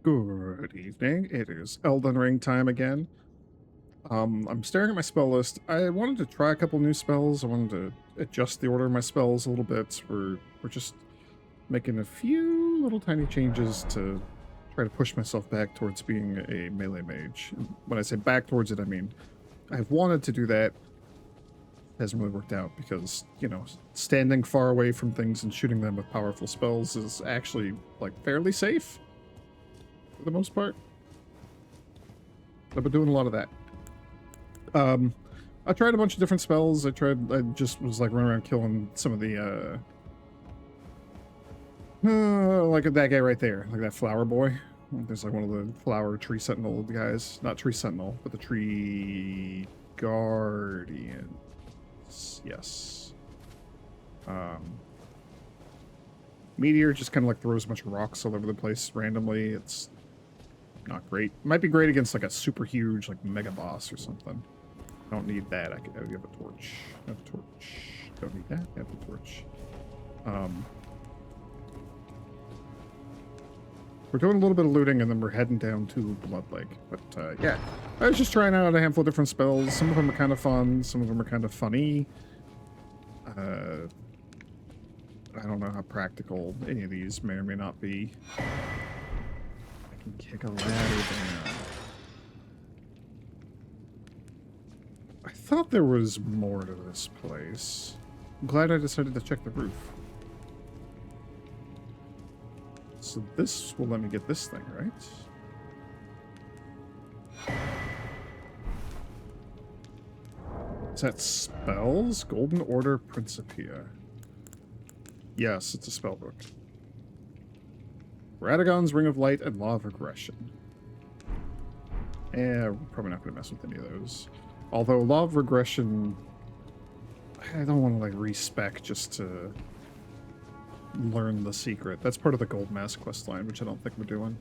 Good evening. It is Elden Ring time again. I'm staring at my spell list. I wanted to try a couple new spells. I wanted to adjust the order of my spells a little bit. We're just making a few little tiny changes to try to push myself back towards being a melee mage. And when I say back towards it, I mean I've wanted to do that. Hasn't really worked out because, standing far away from things and shooting them with powerful spells is actually like fairly safe for the most part. I've been doing a lot of that. I tried a bunch of different spells. I just was like running around killing some of the, like that guy right there, like that flower boy. There's like one of the flower tree sentinel guys. Not tree sentinel, but the tree guardians. Yes. Meteor just kind of like throws a bunch of rocks all over the place randomly. It's not great. Might be great against like a super huge like mega boss or something. I don't need that. I have a torch. I have a torch. Don't need that. I have a torch. We're doing a little bit of looting and then we're heading down to Blood Lake. But yeah, I was just trying out a handful of different spells. Some of them are kind of fun. Some of them are kind of funny. I don't know how practical any of these may or may not be. I can kick a ladder down. I thought there was more to this place. I'm glad I decided to check the roof. So this will let me get this thing, right? Is that spells? Golden Order Principia. Yes, it's a spell book. Radagon's Ring of Light and Law of Regression. We're probably not going to mess with any of those. Although Law of Regression, I don't want to like respec just to learn the secret. That's part of the Gold Mask questline, which I don't think we're doing.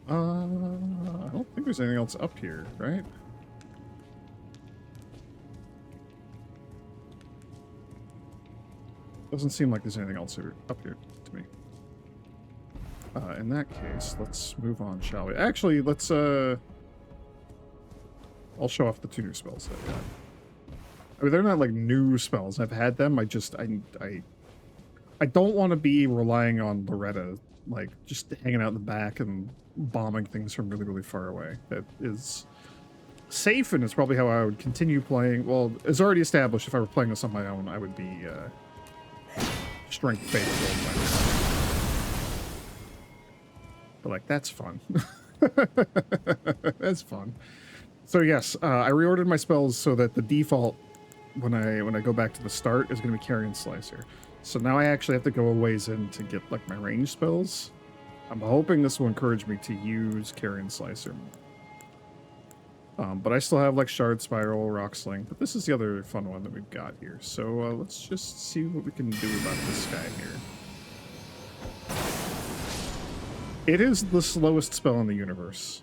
I don't think there's anything else up here, right? Doesn't seem like there's anything else up here to me. In that case, let's move on, shall we? Actually, let's, I'll show off the two new spells that I got. I mean, they're not like new spells. I've had them. I don't want to be relying on Loretta, like, just hanging out in the back and bombing things from really, really far away. That is safe, and it's probably how I would continue playing. Well, it's already established if I were playing this on my own, I would be, strength-based. But, like, that's fun. That's fun. So, yes, I reordered my spells so that the default, when I go back to the start, is going to be Carrion Slicer. So now I actually have to go a ways in to get, like, my range spells. I'm hoping this will encourage me to use Carrion Slicer more. But I still have, like, Shard Spiral, Rock Sling. But this is the other fun one that we've got here. So let's just see what we can do about this guy here. It is the slowest spell in the universe.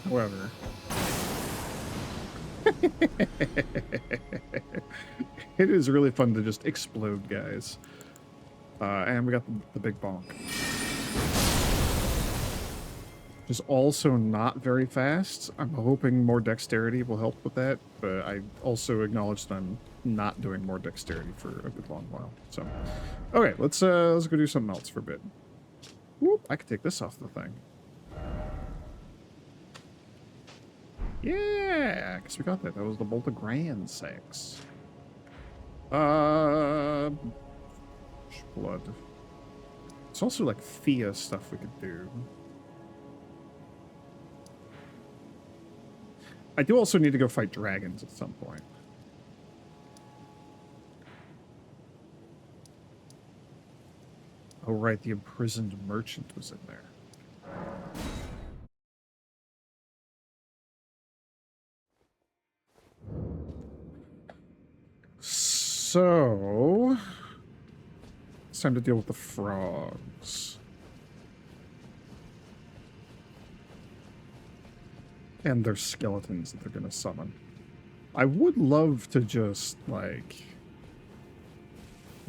However... it is really fun to just explode guys. And we got the big bonk. Which is also not very fast. I'm hoping more dexterity will help with that, but I also acknowledge that I'm not doing more dexterity for a good long while. So, okay, let's go do something else for a bit. Whoop, I could take this off the thing. Yeah, I guess we got that. That was the Bolt of Grand 6. Blood. It's also like Fia stuff we could do. I do also need to go fight dragons at some point. Oh right, the imprisoned merchant was in there. So, it's time to deal with the frogs. And their skeletons that they're going to summon. I would love to just, like,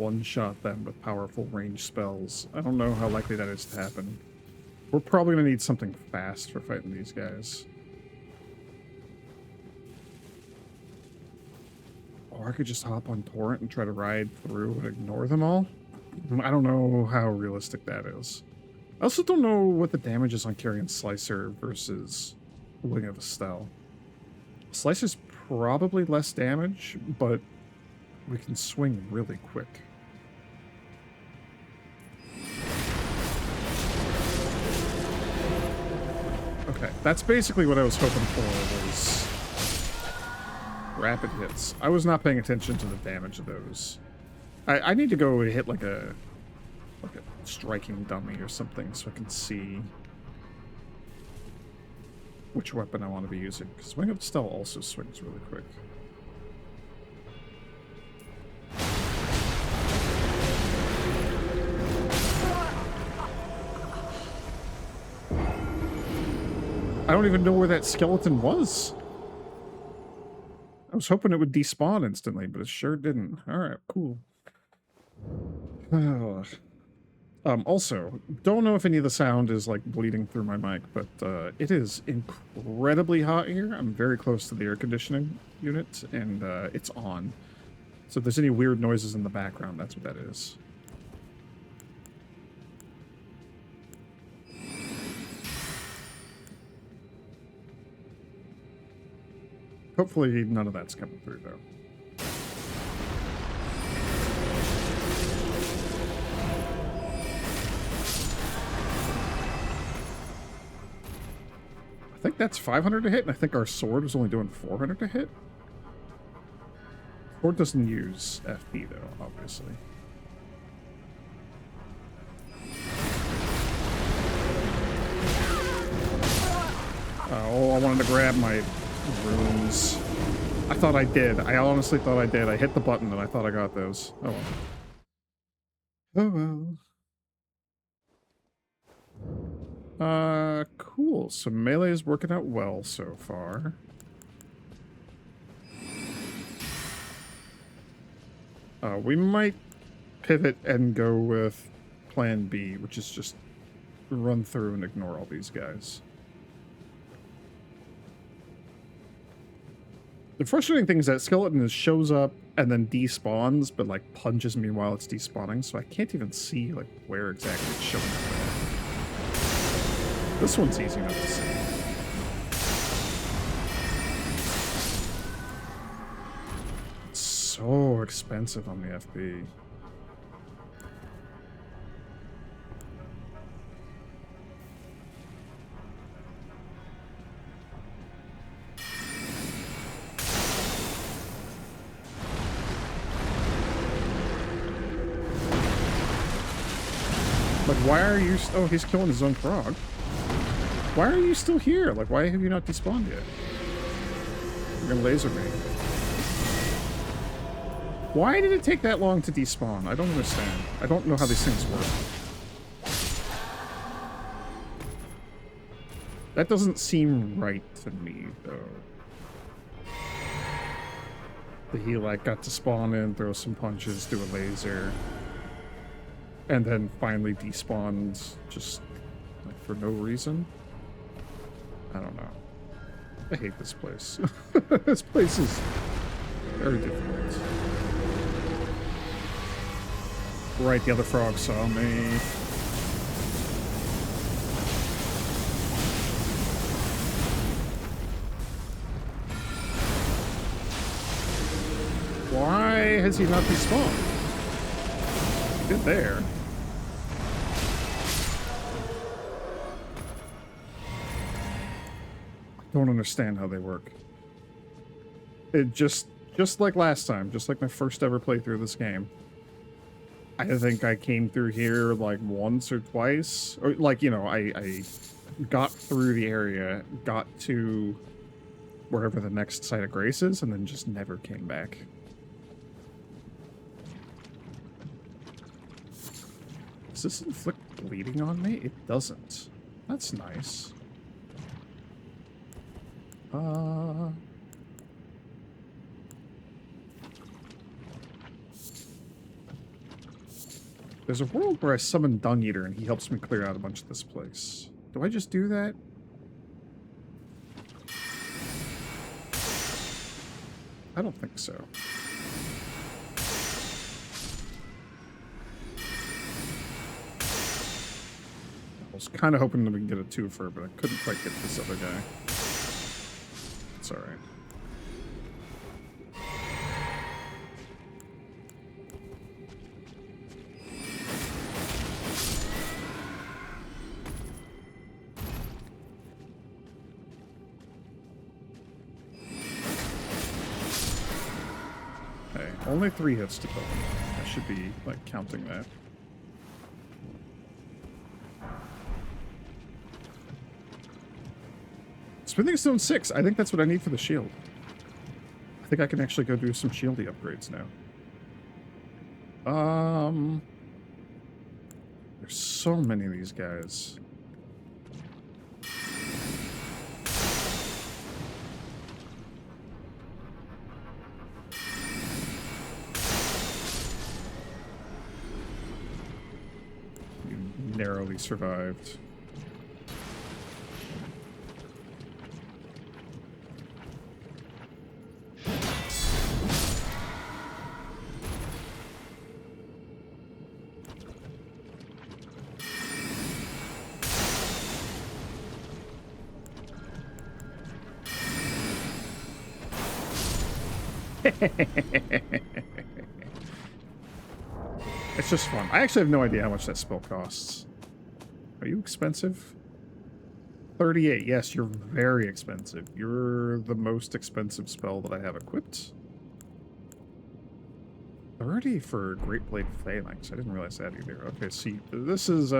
one-shot them with powerful range spells. I don't know how likely that is to happen. We're probably going to need something fast for fighting these guys. Or I could just hop on Torrent and try to ride through and ignore them all. I don't know how realistic that is. I also don't know what the damage is on carrying Slicer versus Wing of Estelle. Slicer's probably less damage, but we can swing really quick. Okay, that's basically what I was hoping for, was rapid hits. I was not paying attention to the damage of those. I need to go hit like a striking dummy or something so I can see which weapon I want to be using. Because Wing of Estelle also swings really quick. I don't even know where that skeleton was. I was hoping it would despawn instantly, but it sure didn't. Alright, cool. Also, don't know if any of the sound is like bleeding through my mic, but it is incredibly hot here. I'm very close to the air conditioning unit, and it's on. So if there's any weird noises in the background, that's what that is. Hopefully none of that's coming through, though. I think that's 500 to hit, and I think our sword was only doing 400 to hit. Sword doesn't use FP, though, obviously. Oh, I wanted to grab my runes. I thought I did. I honestly thought I did. I hit the button and I thought I got those. Oh well. Oh well. Cool. So melee is working out well so far. We might pivot and go with plan B, which is just run through and ignore all these guys. The frustrating thing is that skeleton shows up and then despawns, but like punches me while it's despawning, so I can't even see like where exactly it's showing up at. This one's easy enough to see. It's so expensive on the FB. Like, why are you... Oh, he's killing his own frog. Why are you still here? Like, why have you not despawned yet? You're gonna laser me. Why did it take that long to despawn? I don't understand. I don't know how these things work. That doesn't seem right to me, though. That he, like, got to spawn in, throw some punches, do a laser... and then finally despawned just like for no reason. I don't know. I hate this place. This place is very difficult. Right, the other frog saw me. Why has he not despawned? He did there. Don't understand how they work. It just like last time, just like my first ever playthrough of this game. I think I came through here like once or twice, or like, you know, I got through the area, got to wherever the next site of grace is, and then just never came back. Does this inflict bleeding on me? It doesn't. That's nice. There's a world where I summon Dung Eater and he helps me clear out a bunch of this place. Do I just do that? I don't think so. I was kind of hoping that we can get a twofer, but I couldn't quite get this other guy. It's alright. Okay, only 3 hits to kill him. I should be, like, counting that. Smithing Stone 6. I think that's what I need for the shield. I think I can actually go do some shieldy upgrades now. There's so many of these guys. You narrowly survived. It's just fun. I actually have no idea how much that spell costs. Are you expensive? 38. Yes, you're very expensive. You're the most expensive spell that I have equipped. 30 for Great Blade Phalanx. I didn't realize that either. Okay, see, this is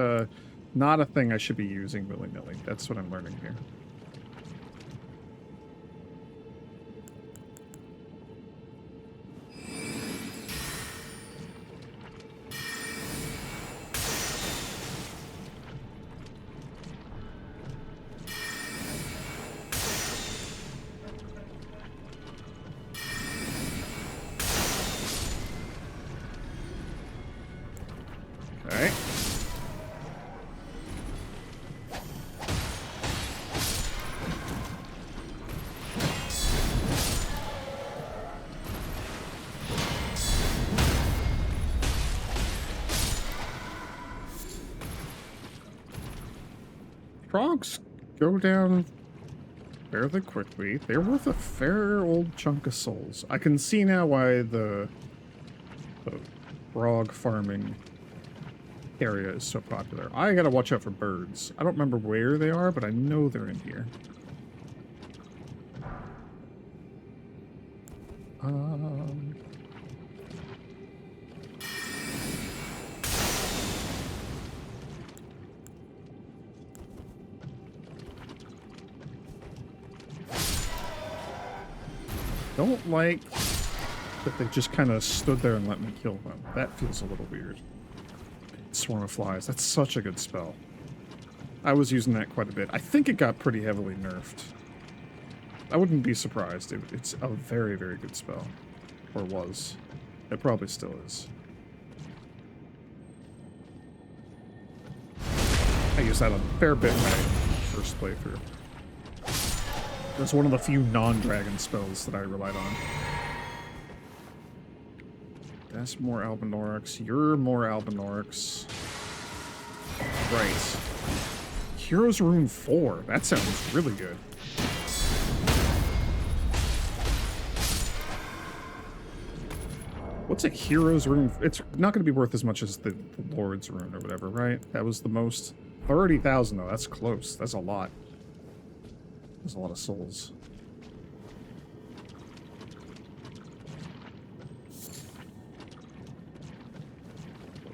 not a thing I should be using willy-nilly. That's what I'm learning here. Frogs go down fairly quickly. They're worth a fair old chunk of souls. I can see now why the frog farming area is so popular. I gotta watch out for birds. I don't remember where they are, but I know they're in here. Don't like that they just kind of stood there and let me kill them. That feels a little weird. Swarm of Flies. That's such a good spell. I was using that quite a bit. I think it got pretty heavily nerfed. I wouldn't be surprised. It's a very, very good spell. Or was. It probably still is. I used that a fair bit in my first playthrough. It was one of the few non-dragon spells that I relied on. That's more Albinaurix. You're more Albinaurix. Right. Hero's Rune 4. That sounds really good. What's a Hero's Rune? It's not going to be worth as much as the Lord's Rune or whatever, right? That was the most. 30,000 though. That's close. That's a lot. There's a lot of souls.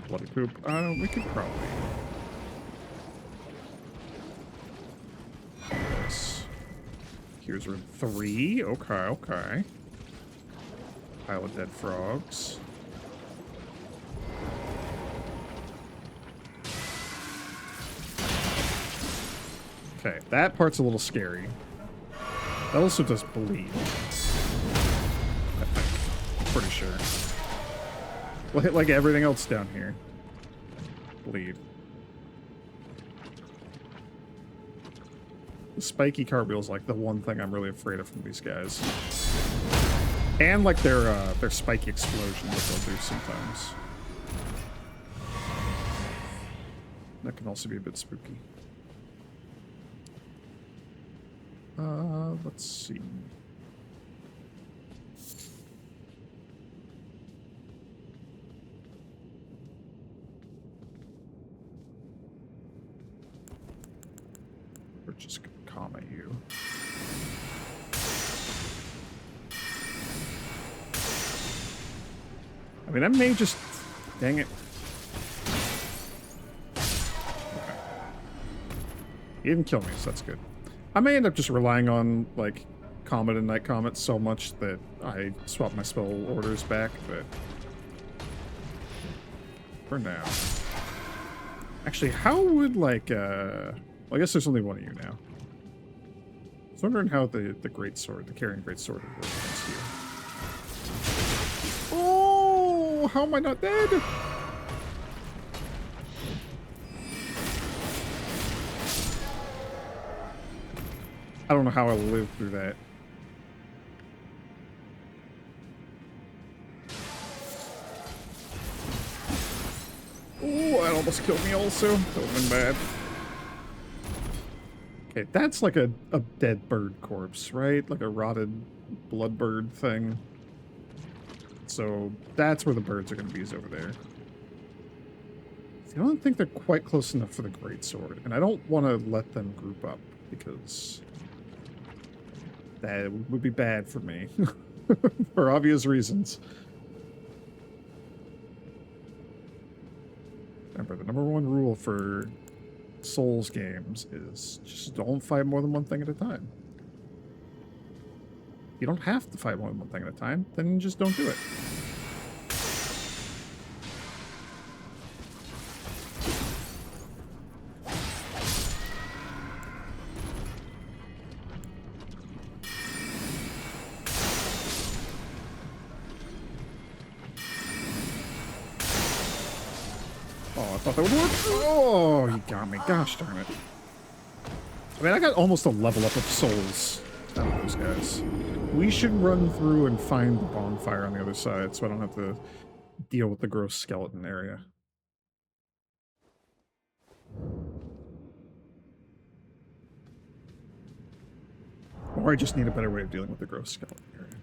Bloody poop. We could probably. Yes. Here's room 3. Okay, okay. Pile of dead frogs. Okay, that part's a little scary. That also does bleed. I think. Pretty sure. We'll hit like everything else down here. bleed. The spiky cartwheel's like the one thing I'm really afraid of from these guys. And like their spiky explosion that they'll do sometimes. That can also be a bit spooky. Let's see. We're just gonna comment you. I mean, I may just... Dang it. Okay. He didn't kill me, so that's good. I may end up just relying on, like, Comet and Night Comet so much that I swap my spell orders back, but... For now. Actually, how would, like, Well, I guess there's only one of you now. I was wondering how the greatsword, the carrying greatsword would work against you. Oh, how am I not dead? I don't know how I'll live through that. Oh, that almost killed me also. That would have been bad. Okay, that's like a dead bird corpse, right? Like a rotted blood bird thing. So that's where the birds are going to be, is over there. See, I don't think they're quite close enough for the greatsword, and I don't want to let them group up because that would be bad for me for obvious reasons. Remember, the #1 rule for Souls games is just don't fight more than one thing at a time. You don't have to fight more than one thing at a time, then just don't do it. Oh, I thought that would work. Oh, you got me. Gosh darn it. I mean, I got almost a level up of souls out of those guys. We should run through and find the bonfire on the other side so I don't have to deal with the gross skeleton area. Or I just need a better way of dealing with the gross skeleton area.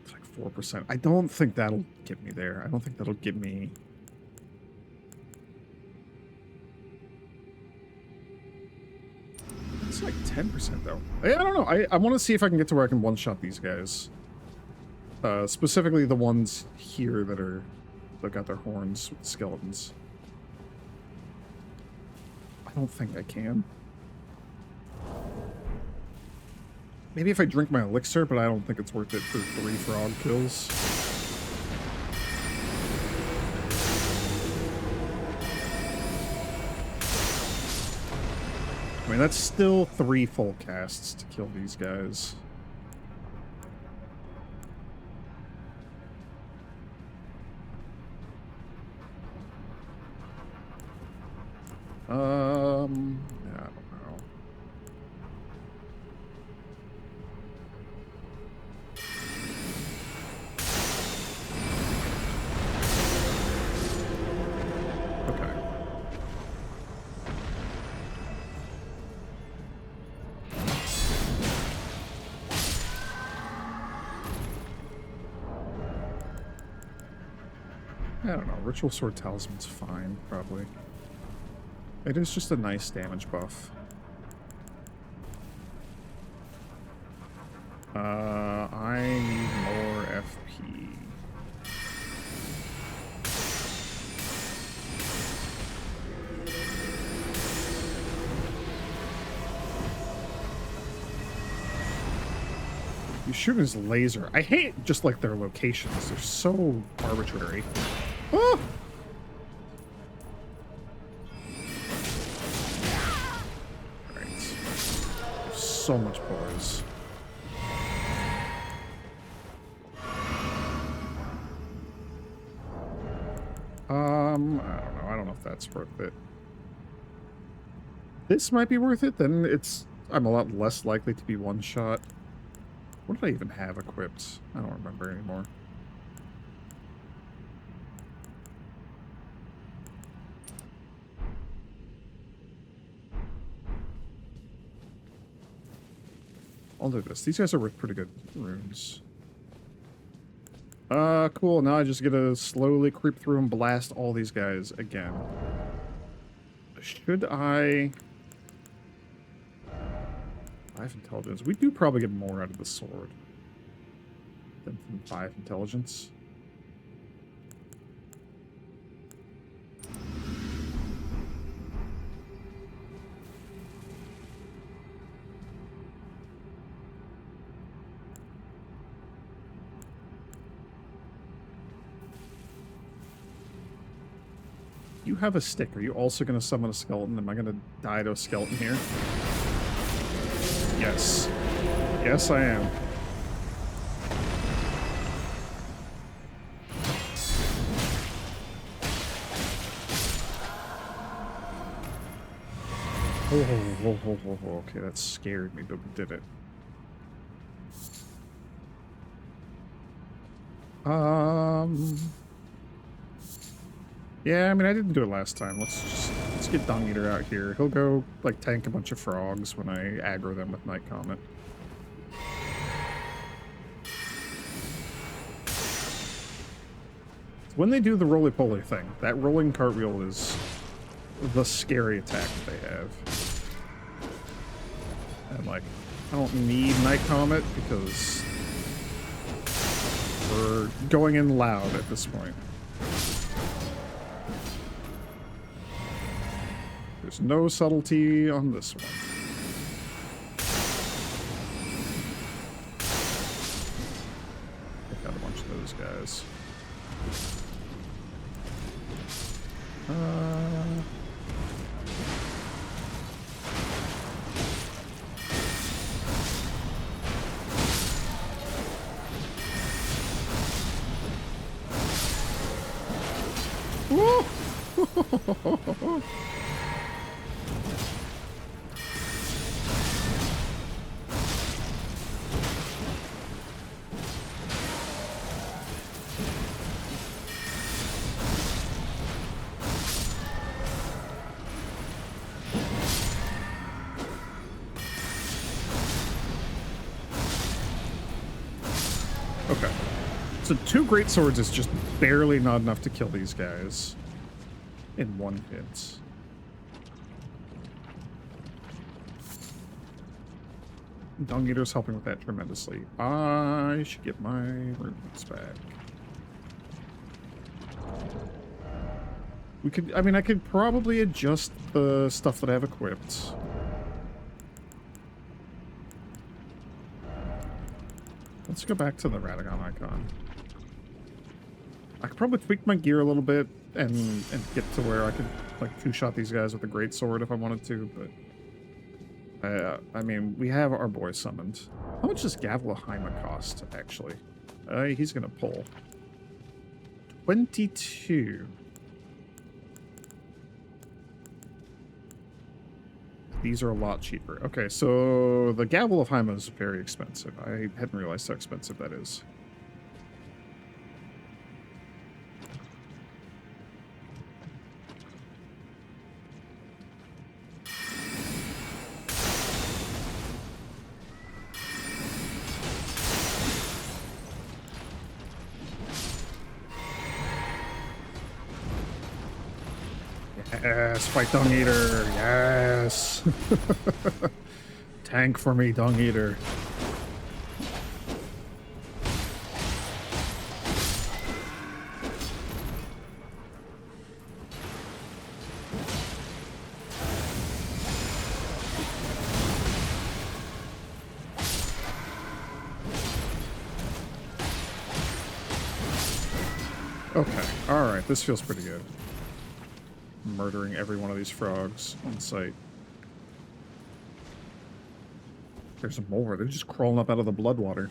It's like 4%. I don't think that'll get me there. I don't think that'll get me... It's like 10% though. I don't know. I want to see if I can get to where I can one-shot these guys. Specifically the ones here that got their horns with skeletons. I don't think I can. Maybe if I drink my elixir, but I don't think it's worth it for 3 frog kills. I mean, that's still 3 full casts to kill these guys. I don't know. Okay. I don't know. Ritual Sword Talisman's fine, probably. It is just a nice damage buff. I need more FP. You shoot his laser. I hate just like their locations. They're so arbitrary. Oh! so much poise. I don't know. I don't know if that's worth it. This might be worth it, then I'm a lot less likely to be one-shot. What did I even have equipped? I don't remember anymore. I'll do this. These guys are worth pretty good runes. Cool. Now I just get to slowly creep through and blast all these guys again. Should I... 5 intelligence. We do probably get more out of the sword than from 5 intelligence. You have a stick. Are you also going to summon a skeleton? Am I going to die to a skeleton here? Yes. Yes, I am. Oh, okay, that scared me, but we did it. Yeah, I mean, I didn't do it last time. Let's get Dung Eater out here. He'll go, like, tank a bunch of frogs when I aggro them with Night Comet. When they do the roly-poly thing, that rolling cartwheel is the scary attack that they have. And, like, I don't need Night Comet because we're going in loud at this point. There's no subtlety on this one. I've got a bunch of those guys. Woo! Okay. So 2 great swords is just barely not enough to kill these guys in one hit. Dung Eater's helping with that tremendously. I should get my runes back. We could, I mean, I could probably adjust the stuff that I have equipped. Let's go back to the Radagon icon. I could probably tweak my gear a little bit and get to where I could, like, 2-shot these guys with a great sword if I wanted to, but... I mean, we have our boy summoned. How much does Gavlaheima cost, actually? He's gonna pull. 22. These are a lot cheaper. Okay, so the Gavel of Haima is very expensive. I hadn't realized how expensive that is. Yes, fight Dung Eater. Yes. Tank for me, Dung Eater. Okay, alright, this feels pretty good. Murdering every one of these frogs on sight. There's more. They're just crawling up out of the blood water.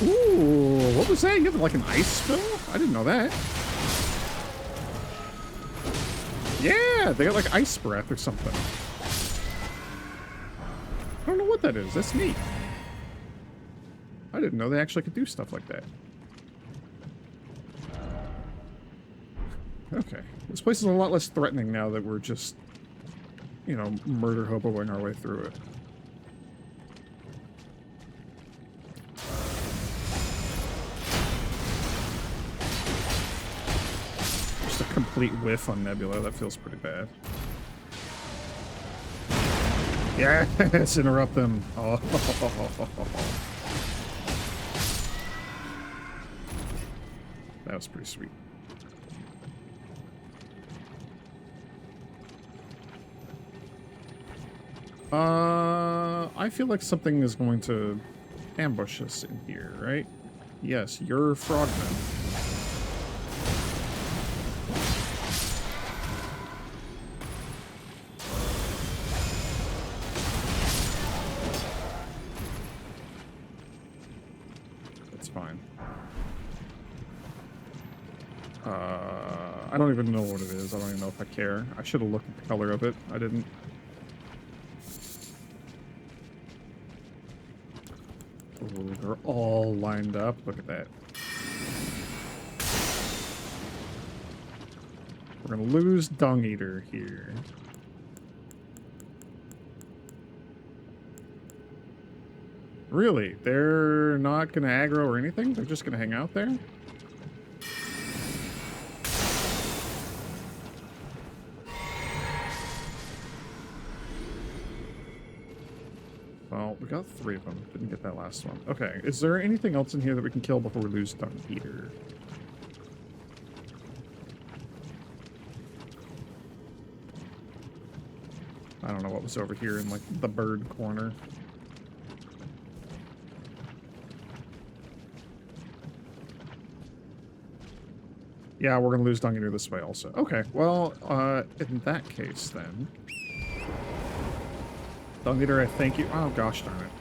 Ooh, what was that? You have like an ice spill? I didn't know that. Yeah, they got like ice breath or something. I don't know what that is. That's neat. I didn't know they actually could do stuff like that. Okay. This place is a lot less threatening now that we're just, you know, murder hoboing our way through it. Just a complete whiff on Nebula. That feels pretty bad. Yes, interrupt them. Oh. That was pretty sweet. I feel like something is going to ambush us in here, right? Yes, you're frogmen. That's fine. I don't even know what it is. I don't even know if I care. I should have looked at the color of it. I didn't. Ooh, they're all lined up. Look at that. We're gonna lose Dung Eater here. Really? They're not gonna aggro or anything? They're just gonna hang out there? Well, we got 3 of them. Didn't get that last one. Okay, is there anything else in here that we can kill before we lose Dung Eater? I don't know what was over here in, like, the bird corner. Yeah, we're gonna lose Dung Eater this way also. Okay, well, in that case, then... Dung Eater, I thank you. Oh, gosh darn it.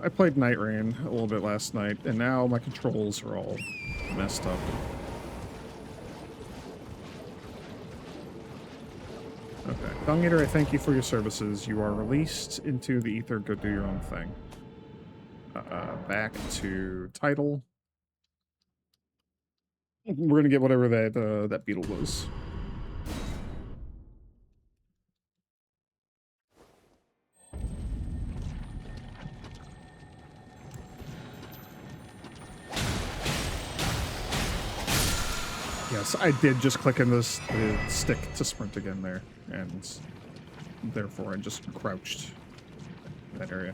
I played Night Rain a little bit last night, and now my controls are all messed up. Okay. Dung Eater, I thank you for your services. You are released into the ether. Go do your own thing. Back to title. We're gonna get whatever that beetle was. Yes, I did just click in the stick to sprint again there, and therefore I just crouched in that area.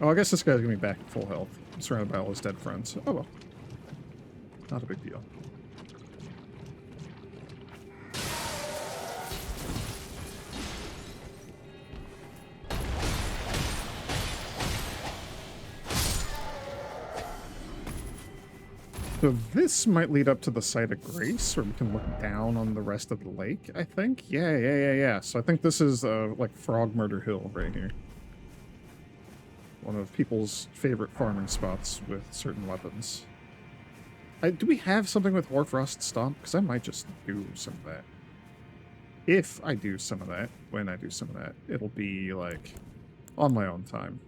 Oh, I guess this guy's gonna be back at full health, surrounded by all his dead friends. Oh well. Not a big deal. So this might lead up to the site of Grace, where we can look down on the rest of the lake, I think? Yeah. So I think this is, like, Frog Murder Hill right here. One of people's favorite farming spots with certain weapons. Do we have something with Hoarfrost Stomp? Because I might just do some of that. If I do some of that, when I do some of that, it'll be, like, on my own time.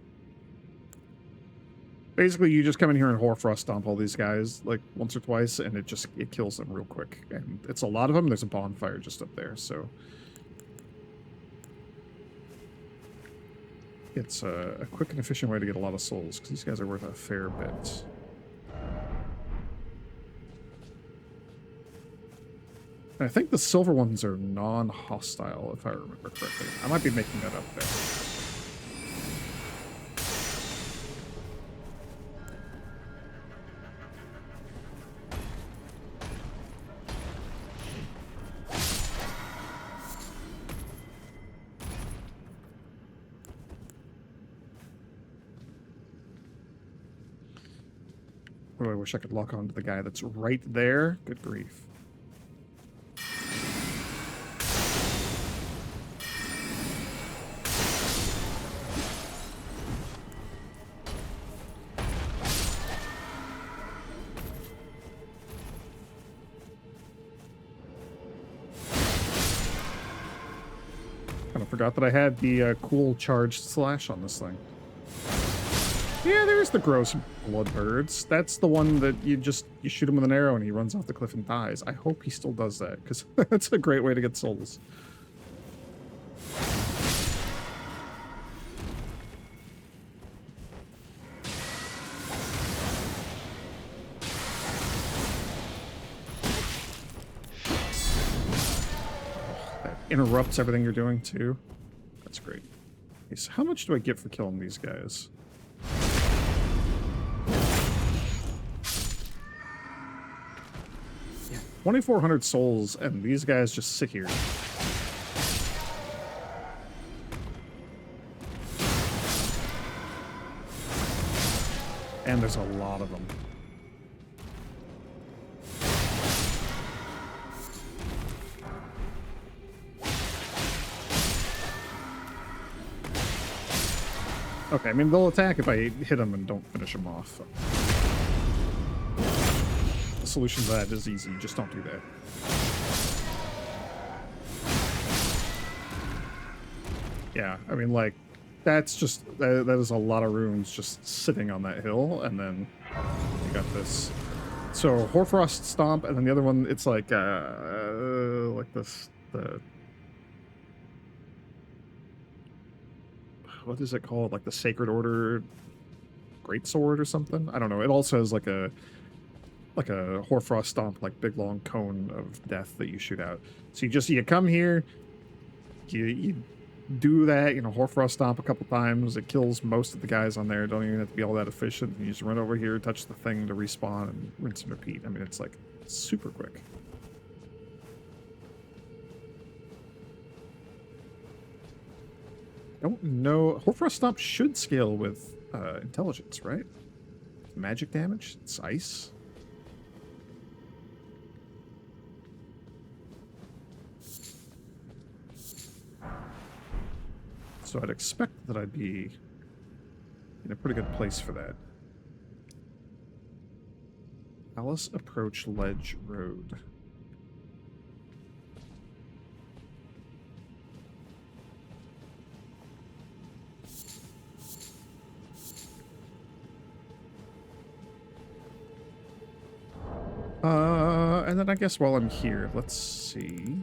Basically, you just come in here and Hoarfrost Stomp all these guys, like, once or twice, and it kills them real quick. And it's a lot of them. There's a bonfire just up there, so... It's a quick and efficient way to get a lot of souls, because these guys are worth a fair bit. And I think the silver ones are non-hostile, if I remember correctly. I might be making that up there. Oh, I wish I could lock onto the guy that's right there. Good grief. Kind of forgot that I had the cool charged slash on this thing. Yeah, there's the gross blood birds. That's the one that you shoot him with an arrow and he runs off the cliff and dies. I hope he still does that, because that's a great way to get souls. That interrupts everything you're doing, too. That's great. Okay, so how much do I get for killing these guys? Yeah, 2,400 souls, and these guys just sit here. And there's a lot of them. Okay, I mean, they'll attack if I hit them and don't finish them off. The solution to that is easy. Just don't do that. Yeah, I mean, like, that's just... that is a lot of runes just sitting on that hill, and then you got this. So, Hoarfrost Stomp, and then the other one, it's like this... what is it called? Like the Sacred Order Greatsword or something? I don't know. It also has like a Hoarfrost Stomp, like big long cone of death that you shoot out. So you come here, you do that, you know, Hoarfrost Stomp a couple times. It kills most of the guys on there. Don't even have to be all that efficient. You just run over here, touch the thing to respawn, and rinse and repeat. I mean, it's like super quick. Don't know. Hoarfrost Stomp should scale with intelligence, right? Magic damage? It's ice. So I'd expect that I'd be in a pretty good place for that. Palace Approach Ledge Road. And then I guess while I'm here, let's see.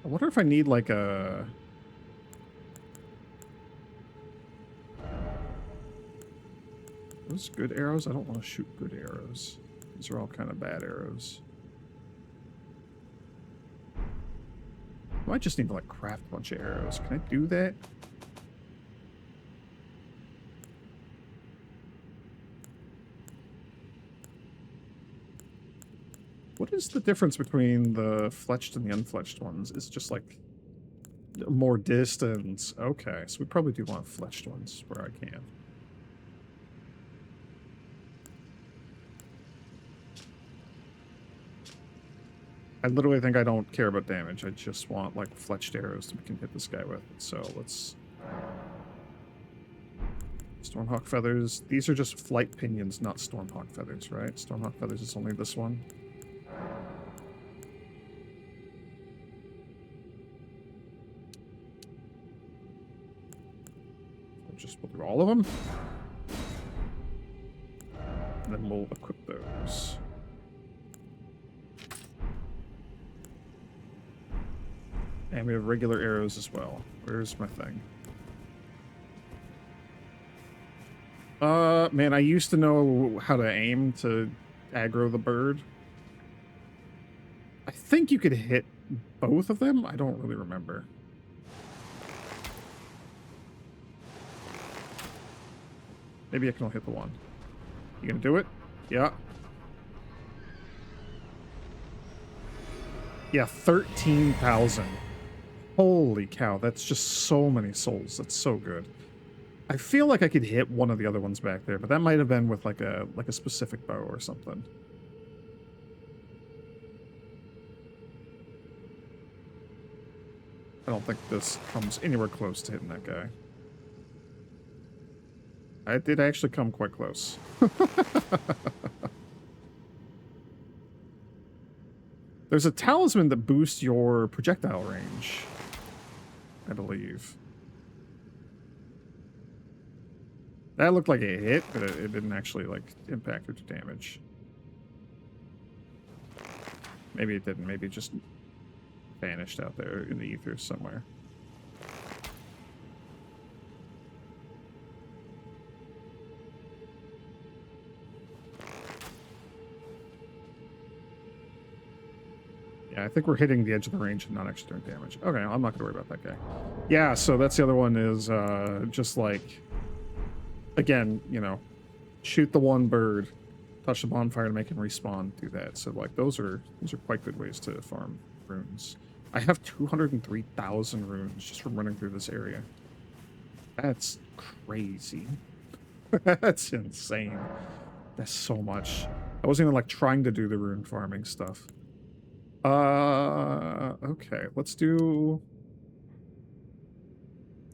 I wonder if I need like a... Those good arrows? I don't want to shoot good arrows. These are all kind of bad arrows. I might just need to like craft a bunch of arrows. Can I do that? What is the difference between the fletched and the unfletched ones? It's just like more distance. Okay, so we probably do want fletched ones where I can. I literally think I don't care about damage. I just want like fletched arrows that we can hit this guy with. So let's... Stormhawk feathers. These are just flight pinions, not Stormhawk feathers, right? Stormhawk feathers is only this one. We'll do all of them. And then we'll equip those. And we have regular arrows as well. Where's my thing? Man, I used to know how to aim to aggro the bird. I think you could hit both of them. I don't really remember. Maybe I can only hit the one. You gonna do it? Yeah. Yeah, 13,000. Holy cow, that's just so many souls. That's so good. I feel like I could hit one of the other ones back there, but that might have been with like a specific bow or something. I don't think this comes anywhere close to hitting that guy. I did actually come quite close. There's a talisman that boosts your projectile range, I believe. That looked like a hit, but it didn't actually, like, impact or do damage. Maybe it didn't. Maybe it just vanished out there in the ether somewhere. Yeah, I think we're hitting the edge of the range and not actually doing damage. Okay, I'm not going to worry about that guy. Yeah, so that's the other one is just like, again, you know, shoot the one bird, touch the bonfire to make him respawn, do that. So, like, those are quite good ways to farm runes. I have 203,000 runes just from running through this area. That's crazy. That's insane. That's so much. I wasn't even, like, trying to do the rune farming stuff. Okay, let's do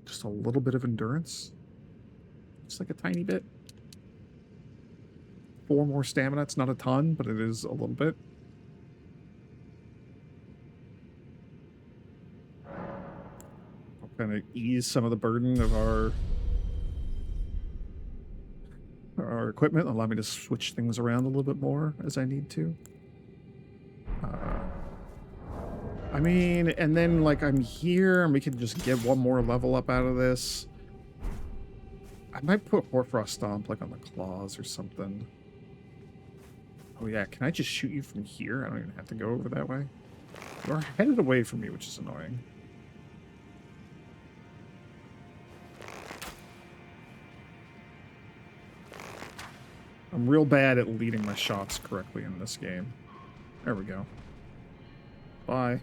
just a little bit of endurance. Just like a tiny bit. 4 more stamina. It's not a ton, but it is a little bit. I'll kind of ease some of the burden of our equipment. Allow me to switch things around a little bit more as I need to. I mean, and then, like, I'm here, and we can just get one more level up out of this. I might put Hoarfrost Stomp, like, on the claws or something. Oh, yeah, can I just shoot you from here? I don't even have to go over that way. You're headed away from me, which is annoying. I'm real bad at leading my shots correctly in this game. There we go. Bye.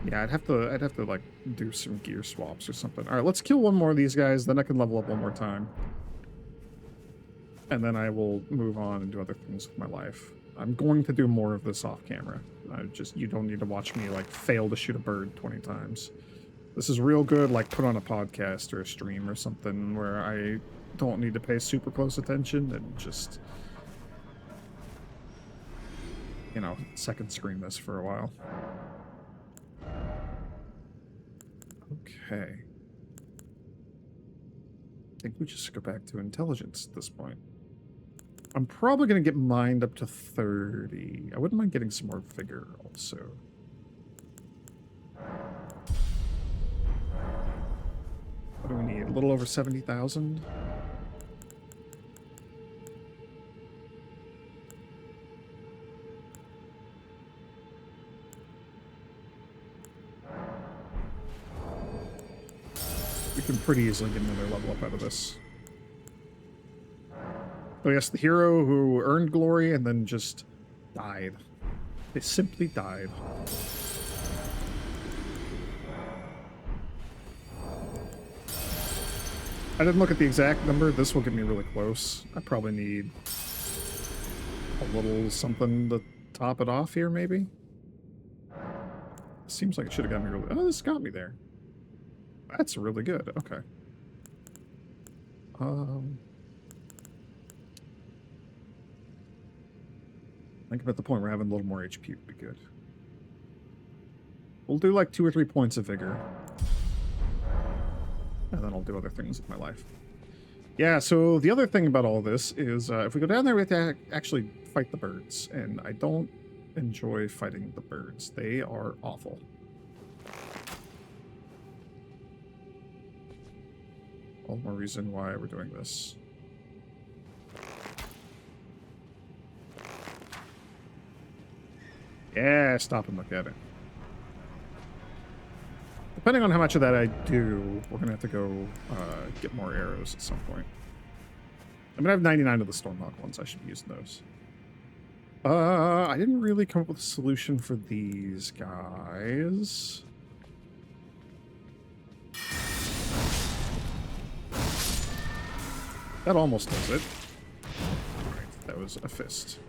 Yeah, I'd have to like do some gear swaps or something. All right, let's kill one more of these guys, then I can level up one more time. And then I will move on and do other things with my life. I'm going to do more of this off camera. You don't need to watch me like fail to shoot a bird 20 times. This is real good, like put on a podcast or a stream or something where I don't need to pay super close attention and just, you know, second screen this for a while. Okay. I think we just go back to intelligence at this point. I'm probably going to get mind up to 30. I wouldn't mind getting some more vigor also. What do we need? A little over 70,000? We can pretty easily get another level up out of this. Oh yes, the hero who earned glory and then just died. They simply died. I didn't look at the exact number. This will get me really close. I probably need a little something to top it off here, maybe? Seems like it should have got me really... Oh, this got me there. That's really good. Okay. I think about the point where having a little more HP would be good. We'll do like 2 or 3 points of vigor. And then I'll do other things with my life. Yeah, so the other thing about all this is if we go down there, we have to actually fight the birds. And I don't enjoy fighting the birds. They are awful. All the more reason why we're doing this. Yeah, stop and look at it. Depending on how much of that I do, we're gonna have to go get more arrows at some point. I mean, I have 99 of the Stormhawk ones. I should be using those. I didn't really come up with a solution for these guys. That almost does it. Alright, that was a fist.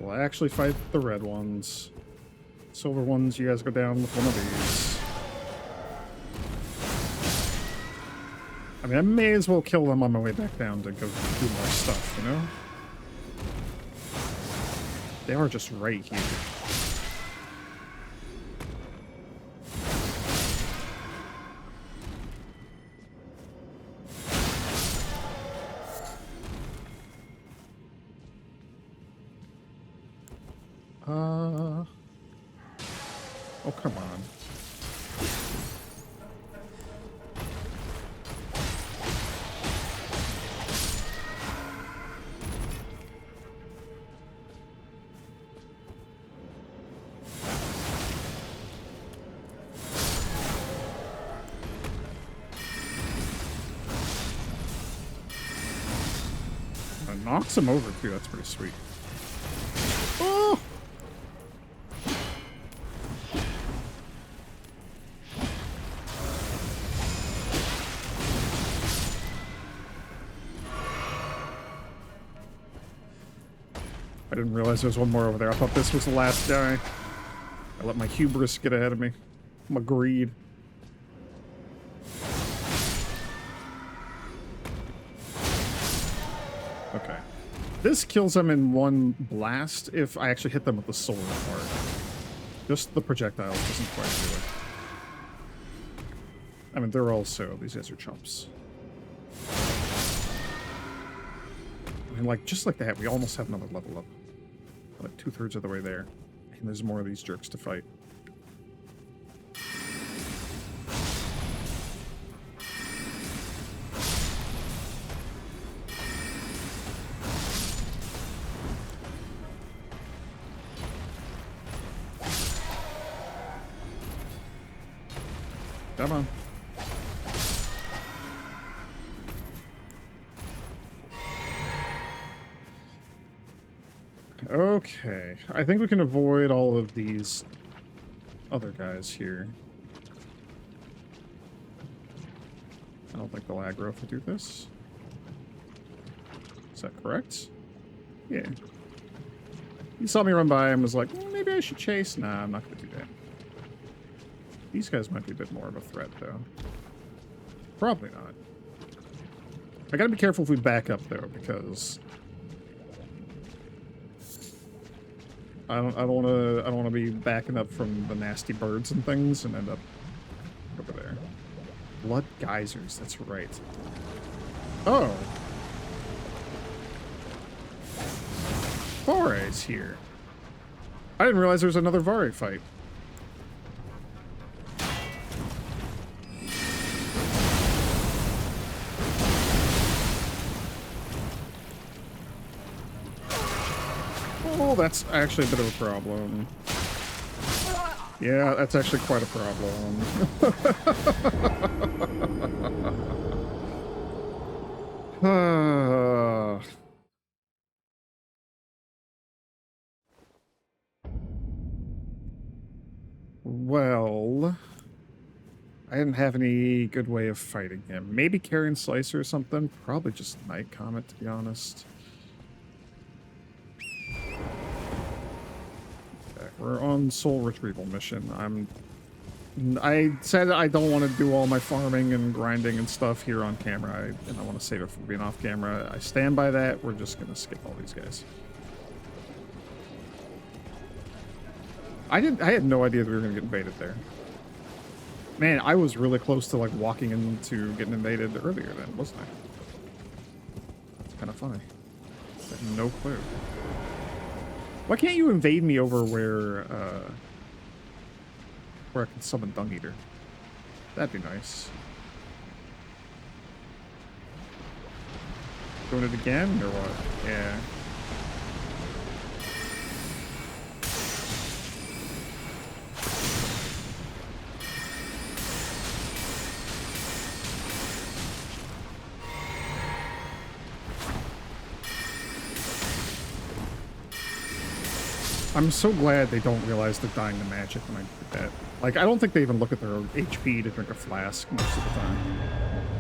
We'll actually fight the red ones. Silver ones, you guys go down with one of these. I mean, I may as well kill them on my way back down to go do more stuff, you know? They are just right here. Oh, come on. It knocks him over, too. That's pretty sweet. Oh! I didn't realize there was one more over there. I thought this was the last guy. I let my hubris get ahead of me. My greed. Okay. This kills them in one blast if I actually hit them with the sword part. Just the projectiles doesn't quite do it. I mean, they're also... These guys are chumps. I mean, like, just like that, we almost have another level up. Like 2/3 of the way there. And there's more of these jerks to fight. Come on. Okay, I think we can avoid all of these other guys here. I don't think they'll aggro if I do this. Is that correct? Yeah. He saw me run by and was like, well, maybe I should chase. Nah, I'm not going to do that. These guys might be a bit more of a threat, though. Probably not. I gotta be careful if we back up, though, because... I don't want to be backing up from the nasty birds and things and end up over there. Blood geysers, that's right. Oh. Vare's here. I didn't realize there was another Vare fight. Oh, that's actually a bit of a problem. Yeah, that's actually quite a problem. Well, I didn't have any good way of fighting him. Maybe carrying Slicer or something. Probably just Night Comet, to be honest. We're on soul retrieval mission. I said I don't want to do all my farming and grinding and stuff here on camera, and I want to save it for being off camera. I stand by that. We're just going to skip all these guys. I had no idea that we were going to get invaded there. Man, I was really close to like walking into getting invaded earlier then, wasn't I? It's kind of funny. I had no clue. Why can't you invade me over where where I can summon Dung Eater. That'd be nice. Doing it again, or what? Yeah. I'm so glad they don't realize they're dying to magic when I do that. Like, I don't think they even look at their own HP to drink a flask most of the time.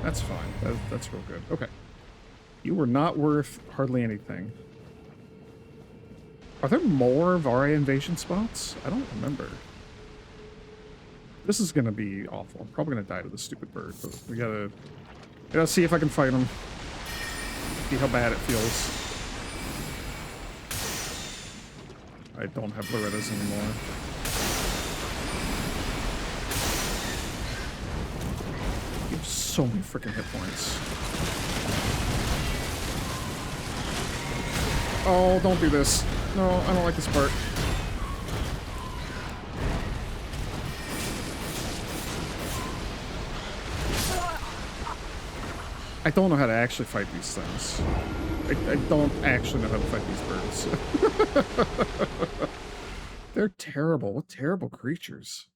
That's fine. That's real good. Okay. You were not worth hardly anything. Are there more Varia invasion spots? I don't remember. This is gonna be awful. I'm probably gonna die to the stupid bird, but we gotta see if I can fight him. See how bad it feels. I don't have Loretta's anymore. You have so many freaking hit points. Oh, don't do this. No, I don't like this part. I don't know how to actually fight these things. I don't actually know how to fight these birds. They're terrible. What terrible creatures.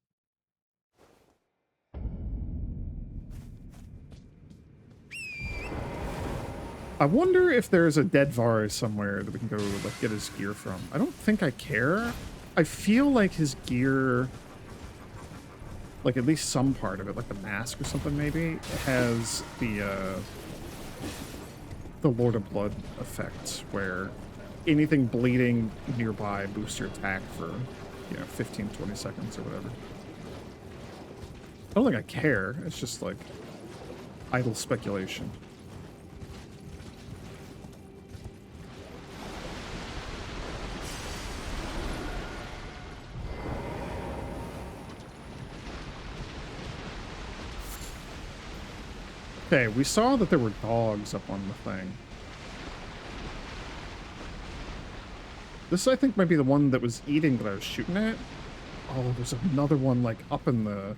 I wonder if there's a dead Var somewhere that we can go, like, get his gear from. I don't think I care. I feel like his gear, like, at least some part of it, like the mask or something maybe, has the Lord of Blood effect, where anything bleeding nearby boosts your attack for, you know, 15, 20 seconds or whatever. I don't think I care. It's just, like, idle speculation. Okay, we saw that there were dogs up on the thing. This, I think, might be the one that was eating that I was shooting at. Oh, there's another one, like, up on the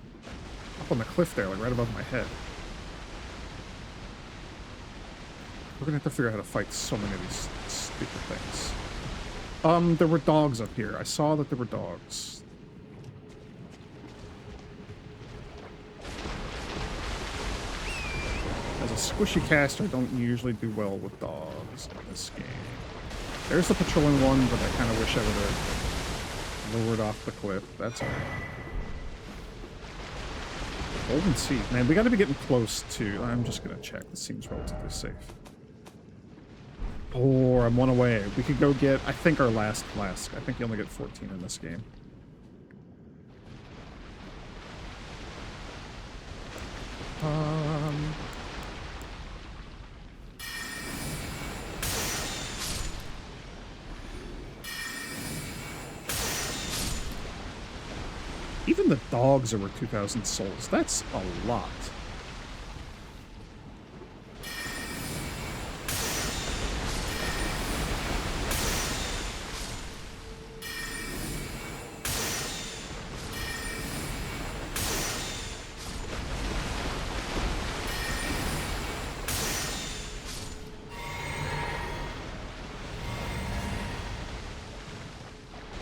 cliff there, like, right above my head. We're gonna have to figure out how to fight so many of these stupid things. There were dogs up here. I saw that there were dogs. As a squishy caster, I don't usually do well with dogs in this game. There's the patrolling one, but I kind of wish I would have lowered off the cliff. That's alright. Golden Seed. Man, we gotta be getting close to... I'm just gonna check. This seems relatively safe. Oh, I'm one away. We could go get, I think, our last flask. I think you only get 14 in this game. Even the dogs are worth 2,000 souls. That's a lot.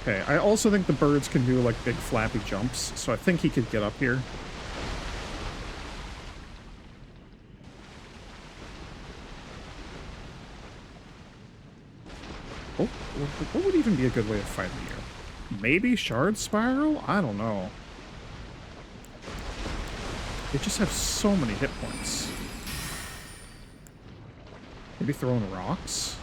Okay, I also think the birds can do, like, big flappy jumps, so I think he could get up here. Oh, what would even be a good way of fighting you? Maybe Shard Spiral? I don't know. They just have so many hit points. Maybe throwing rocks?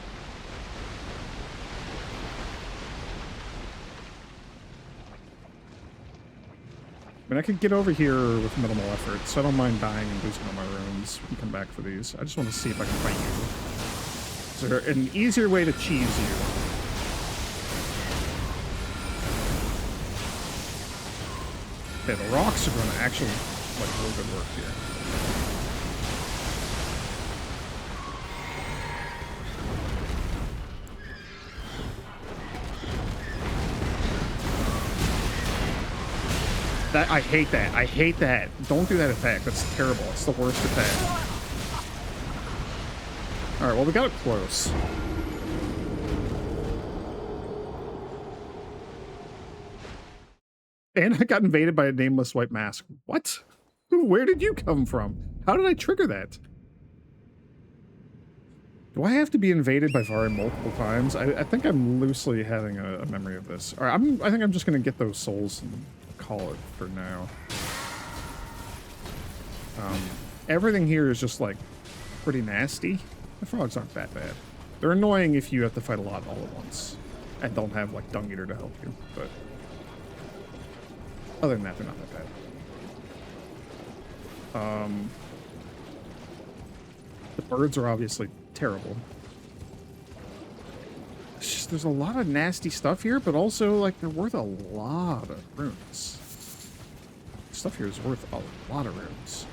I mean, I could get over here with minimal effort, so I don't mind dying and losing all my runes and come back for these. I just want to see if I can fight you. Is there an easier way to cheese you? Okay, the rocks are going to actually, like, real good work here. That I hate that. I hate that. Don't do that attack. That's terrible. It's the worst attack. All right, well, we got it close. And I got invaded by a nameless white mask. What? Where did you come from? How did I trigger that? Do I have to be invaded by Vari multiple times? I think I'm loosely having a memory of this. All right, I think I'm just going to get those souls and call it for now. Everything here is just, like, pretty nasty. The frogs aren't that bad. They're annoying if you have to fight a lot all at once and don't have, like, Dung Eater to help you, but other than that, they're not that bad. The birds are obviously terrible. It's just, there's a lot of nasty stuff here, but also, like, they're worth a lot of runes. Stuff here is worth a lot of runes.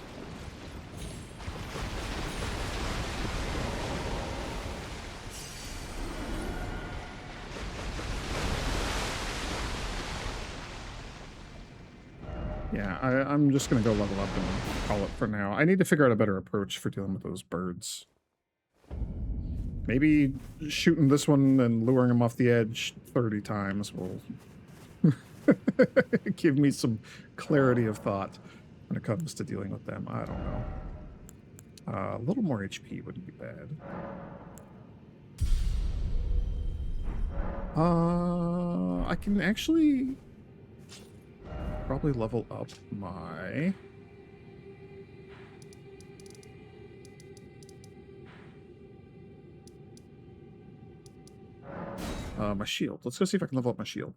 Yeah, I'm just going to go level up and call it for now. I need to figure out a better approach for dealing with those birds. Maybe shooting this one and luring him off the edge 30 times will give me some clarity of thought when it comes to dealing with them. I don't know. A little more HP wouldn't be bad. I can actually probably level up my my shield. Let's go see if I can level up my shield.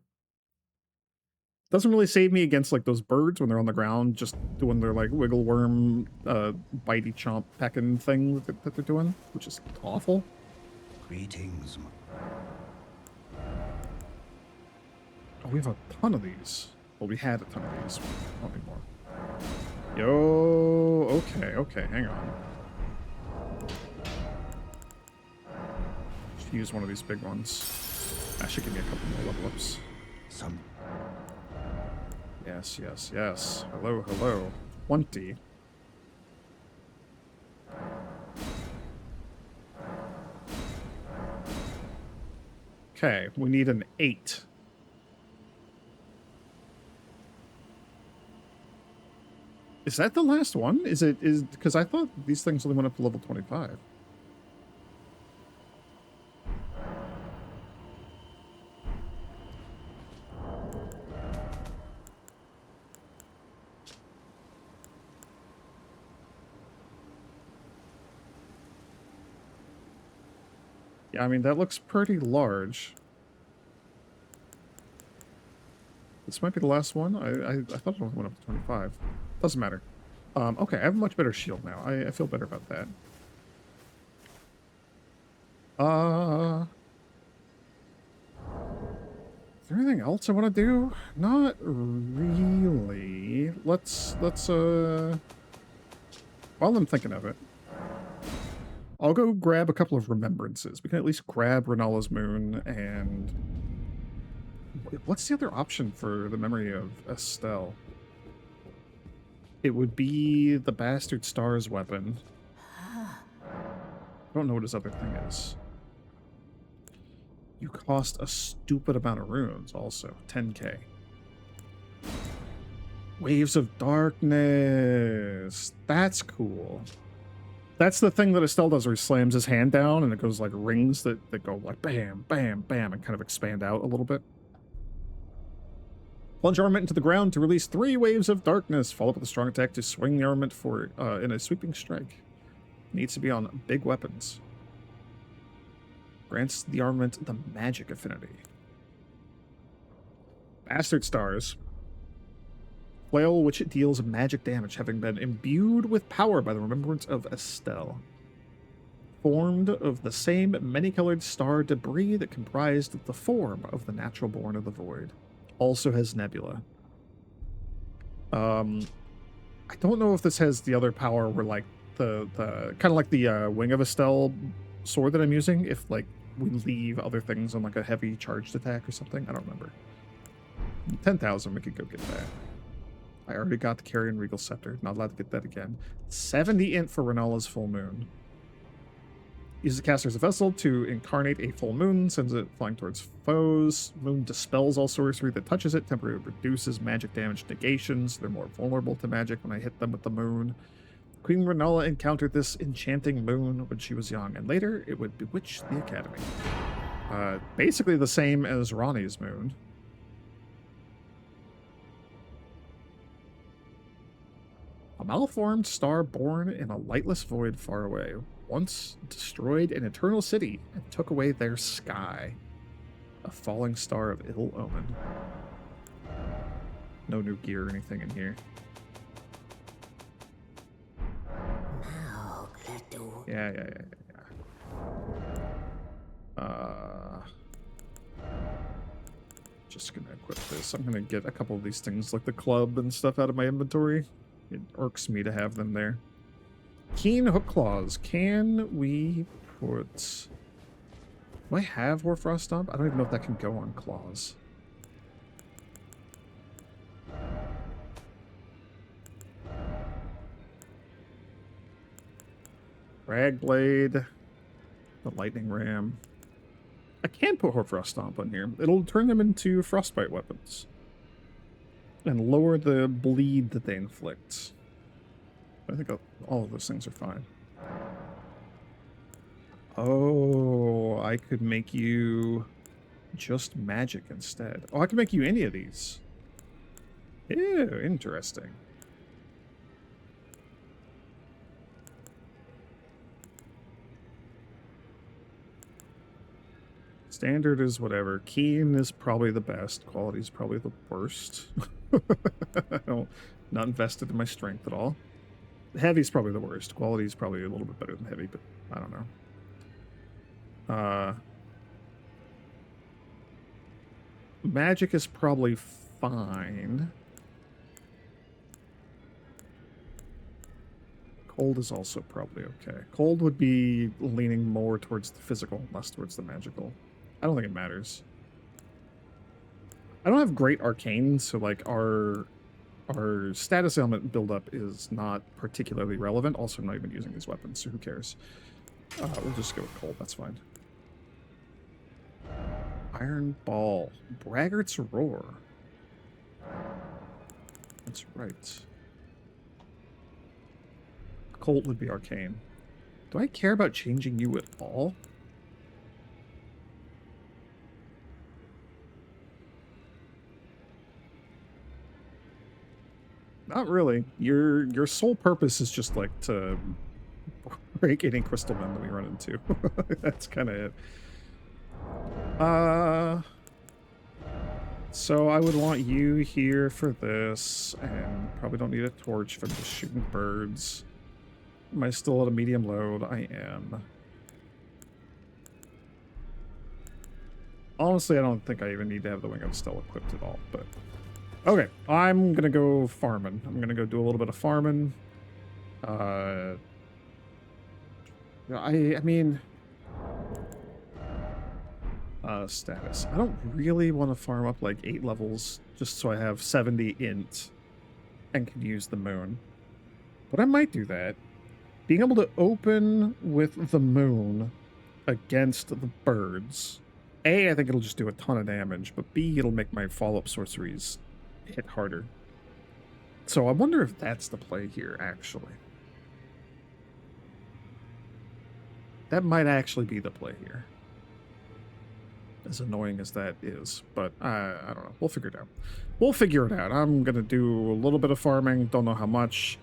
Doesn't really save me against, like, those birds when they're on the ground just doing their, like, wiggle worm bitey chomp pecking thing that they're doing, which is awful. Greetings. Oh, we have a ton of these. Well, we had a ton of these. Not anymore. Yo, okay, hang on. Just use one of these big ones. That should give me a couple more level ups. Yes. Hello. 20. Okay, we need an 8. Is that the last one? Is because I thought these things only went up to level 25. Yeah, I mean, that looks pretty large. This might be the last one. I thought it only went up to 25. Doesn't matter. Okay, I have a much better shield now. I feel better about that. Is there anything else I want to do? Not really. Let's while I'm thinking of it, I'll go grab a couple of remembrances. We can at least grab Renala's Moon and what's the other option for the memory of Estelle? It would be the Bastard Star's weapon. I don't know what his other thing is. You cost a stupid amount of runes also. 10k. Waves of Darkness. That's cool. That's the thing that Estelle does where he slams his hand down and it goes like rings that go like bam, bam, bam, and kind of expand out a little bit. Plunge armament into the ground to release 3 waves of darkness. Follow up with a strong attack to swing the armament for in a sweeping strike. Needs to be on big weapons. Grants the armament the magic affinity. Bastard Stars. Flail which deals magic damage, having been imbued with power by the remembrance of Estelle. Formed of the same many-colored star debris that comprised the form of the natural born of the void. Also has Nebula. I don't know if this has the other power where, like, the kind of like the Wing of Estelle sword that I'm using, if, like, we leave other things on, like, a heavy charged attack or something. I don't remember. 10,000, we could go get that. I already got the Carrion Regal Scepter. Not allowed to get that again. 70 int for Renala's full moon. Use the caster as a vessel to incarnate a full moon, sends it flying towards foes. Moon dispels all sorcery that touches it, temporarily reduces magic damage negations. They're more vulnerable to magic when I hit them with the moon. Queen Renala encountered this enchanting moon when she was young, and later it would bewitch the academy. Basically the same as Ronnie's moon. A malformed star born in a lightless void far away once destroyed an eternal city and took away their sky. A falling star of ill omen. No new gear or anything in here. Yeah. Just gonna equip this. I'm gonna get a couple of these things like the club and stuff out of my inventory. It irks me to have them there. Keen hook claws. Can we put... Do I have Hoarfrost Stomp? I don't even know if that can go on claws. Rag Blade. The Lightning Ram. I can put Hoarfrost Stomp on here. It'll turn them into frostbite weapons. And lower the bleed that they inflict. I think all of those things are fine. Oh, I could make you just magic instead. Oh, I could make you any of these. Ew, interesting. Standard is whatever. Keen is probably the best. Quality is probably the worst. Not invested in my strength at all. Heavy is probably the worst. Quality is probably a little bit better than heavy, but I don't know. Magic is probably fine. Cold is also probably okay. Cold would be leaning more towards the physical, less towards the magical. I don't think it matters. I don't have great arcane, so like our status element buildup is not particularly relevant. Also, I'm not even using these weapons, so who cares? We'll just go with cold, that's fine. Iron Ball. Braggart's Roar. That's right. Colt would be arcane. Do I care about changing you at all? Not really. Your sole purpose is just like to break any crystal men that we run into. That's kind of it. So I would want you here for this, and probably don't need a torch if I'm just shooting birds. Am I still at a medium load? I am. Honestly, I don't think I even need to have the Wing of Stell equipped at all, but... Okay, I'm gonna go farming. I'm gonna go do a little bit of farming. I mean... status. I don't really want to farm up like 8 levels just so I have 70 int and can use the moon. But I might do that. Being able to open with the moon against the birds. A, I think it'll just do a ton of damage, but B, it'll make my follow-up sorceries hit harder. So I wonder if that's the play here, actually. That might actually be the play here. As annoying as that is, but I don't know. We'll figure it out. We'll figure it out. I'm gonna do a little bit of farming. Don't know how much.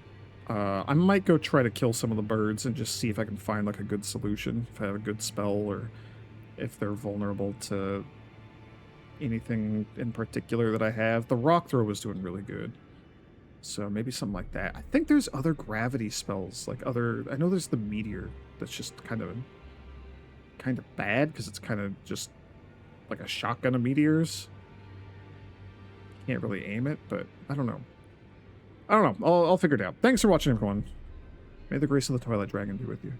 I might go try to kill some of the birds and just see if I can find like a good solution. If I have a good spell or if they're vulnerable to anything in particular that I have. The rock throw was doing really good. So maybe something like that. I think there's other gravity spells, like other... I know there's the meteor that's just kind of bad because it's kind of just like a shotgun of meteors. Can't really aim it, but I don't know. I'll figure it out. Thanks for watching, everyone. May the grace of the Twilight Dragon be with you.